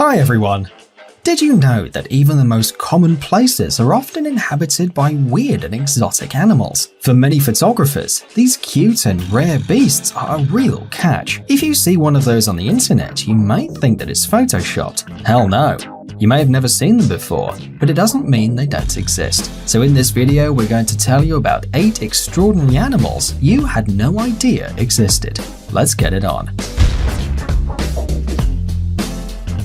Hi everyone! Did you know that even the most common places are often inhabited by weird and exotic animals? For many photographers, these cute and rare beasts are a real catch. If you see one of those on the internet, you may think that it's photoshopped. Hell no! You may have never seen them before, but it doesn't mean they don't exist. So in this video, we're going to tell you about 8 extraordinary animals you had no idea existed. Let's get it on.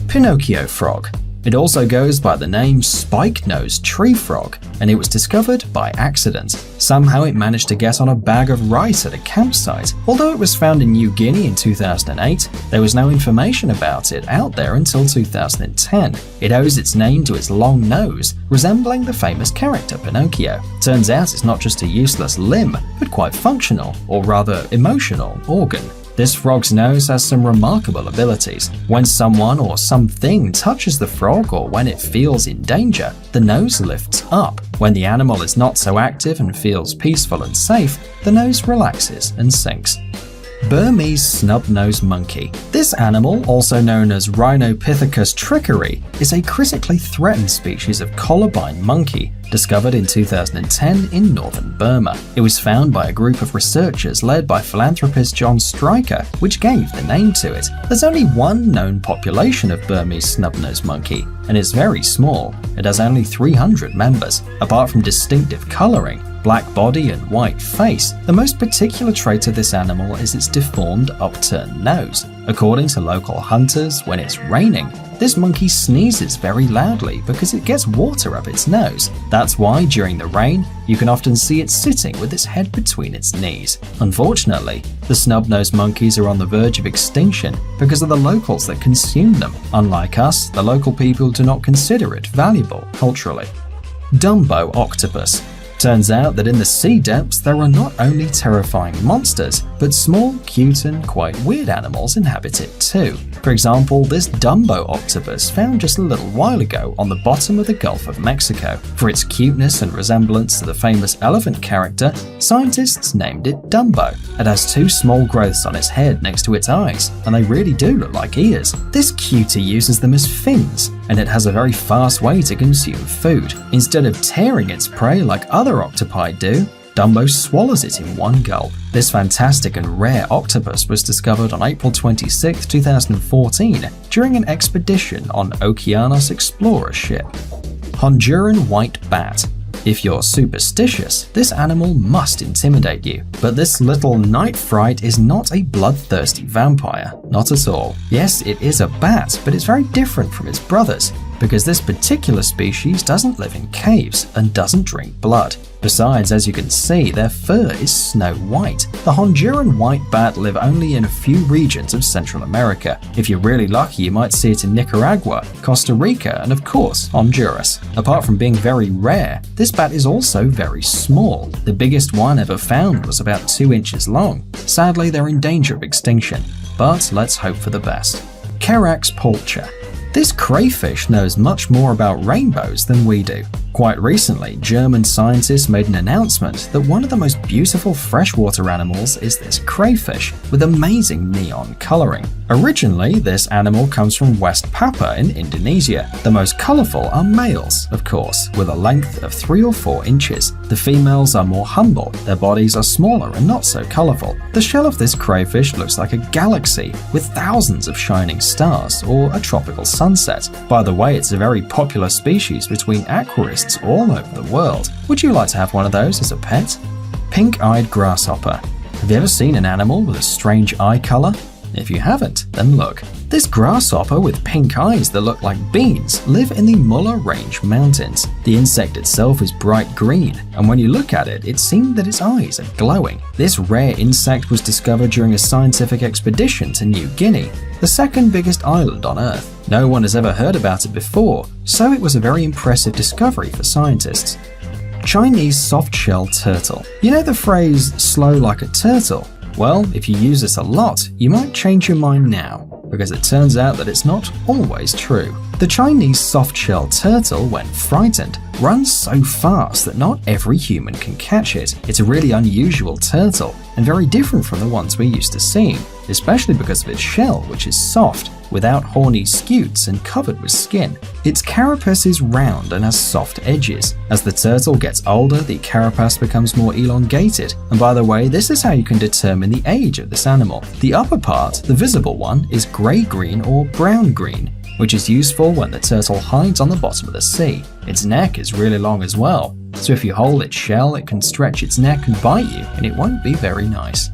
Pinocchio frog. It also goes by the name spike-nosed tree frog, and it was discovered by accident. Somehow it managed to get on a bag of rice at a campsite. Although it was found in New Guinea in 2008, there was no information about it out there until 2010. It owes its name to its long nose, resembling the famous character Pinocchio. Turns out it's not just a useless limb, but quite functional, or rather emotional, organ. This frog's nose has some remarkable abilities. When someone or something touches the frog or when it feels in danger, the nose lifts up. When the animal is not so active and feels peaceful and safe, the nose relaxes and sinks. Burmese snub-nosed monkey. This animal, also known as Rhinopithecus tricheri, is a critically threatened species of colobine monkey discovered in 2010 in northern Burma. It was found by a group of researchers led by philanthropist John Stryker, which gave the name to it. There's only one known population of Burmese snub-nosed monkey, and it's very small. It has only 300 members. Apart from distinctive coloring, black body and white face, the most particular trait of this animal is its deformed upturned nose. According to local hunters, when it's raining, this monkey sneezes very loudly because it gets water up its nose. That's why during the rain, you can often see it sitting with its head between its knees. Unfortunately, the snub-nosed monkeys are on the verge of extinction because of the locals that consume them. Unlike us, the local people do not consider it valuable culturally. Dumbo octopus. Turns out that in the sea depths there are not only terrifying monsters, but small, cute and quite weird animals inhabit it too. For example, this Dumbo octopus found just a little while ago on the bottom of the Gulf of Mexico. For its cuteness and resemblance to the famous elephant character, scientists named it Dumbo. It has 2 small growths on its head next to its eyes, and they really do look like ears. This cutie uses them as fins, and it has a very fast way to consume food. Instead of tearing its prey like other octopi do, Dumbo swallows it in one gulp. This fantastic and rare octopus was discovered on April 26, 2014 during an expedition on Okeanos Explorer ship. Honduran white bat. If you're superstitious, this animal must intimidate you. But this little night fright is not a bloodthirsty vampire, not at all. Yes, it is a bat, but it's very different from its brothers, because this particular species doesn't live in caves and doesn't drink blood. Besides, as you can see, their fur is snow white. The Honduran white bat live only in a few regions of Central America. If you're really lucky, you might see it in Nicaragua, Costa Rica, and of course, Honduras. Apart from being very rare, this bat is also very small. The biggest one ever found was about 2 inches long. Sadly, they're in danger of extinction, but let's hope for the best. Carax pulcher. This crayfish knows much more about rainbows than we do. Quite recently, German scientists made an announcement that one of the most beautiful freshwater animals is this crayfish with amazing neon coloring. Originally, this animal comes from West Papua in Indonesia. The most colorful are males, of course, with a length of 3 or 4 inches. The females are more humble, their bodies are smaller and not so colorful. The shell of this crayfish looks like a galaxy with thousands of shining stars or a tropical sunset. By the way, it's a very popular species between aquarists all over the world. Would you like to have one of those as a pet? Pink-eyed grasshopper. Have you ever seen an animal with a strange eye color? If you haven't, then look. This grasshopper with pink eyes that look like beans live in the Muller Range Mountains. The insect itself is bright green, and when you look at it, it seems that its eyes are glowing. This rare insect was discovered during a scientific expedition to New Guinea, the second biggest island on Earth. No one has ever heard about it before, so it was a very impressive discovery for scientists. Chinese soft-shell turtle. You know the phrase, slow like a turtle? Well, if you use this a lot, you might change your mind now, because it turns out that it's not always true. The Chinese soft-shell turtle, when frightened, runs so fast that not every human can catch it. It's a really unusual turtle and very different from the ones we're used to seeing, especially because of its shell, which is soft, without horny scutes and covered with skin. Its carapace is round and has soft edges. As the turtle gets older, the carapace becomes more elongated, and by the way, this is how you can determine the age of this animal. The upper part, the visible one, is grey-green or brown-green, which is useful when the turtle hides on the bottom of the sea. Its neck is really long as well, so if you hold its shell, it can stretch its neck and bite you, and it won't be very nice.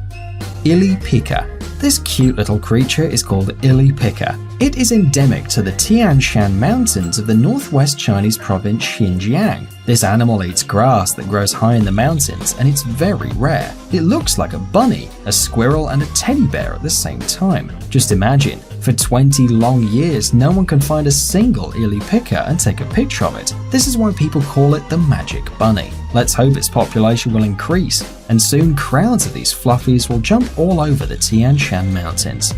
Illy picker. This cute little creature is called illy picker. It is endemic to the Tian Shan Mountains of the northwest Chinese province Xinjiang. This animal eats grass that grows high in the mountains, and it's very rare. It looks like a bunny, a squirrel, and a teddy bear at the same time. Just imagine, for 20 long years, no one can find a single illy picker and take a picture of it. This is why people call it the magic bunny. Let's hope its population will increase, and soon crowds of these fluffies will jump all over the Tian Shan Mountains.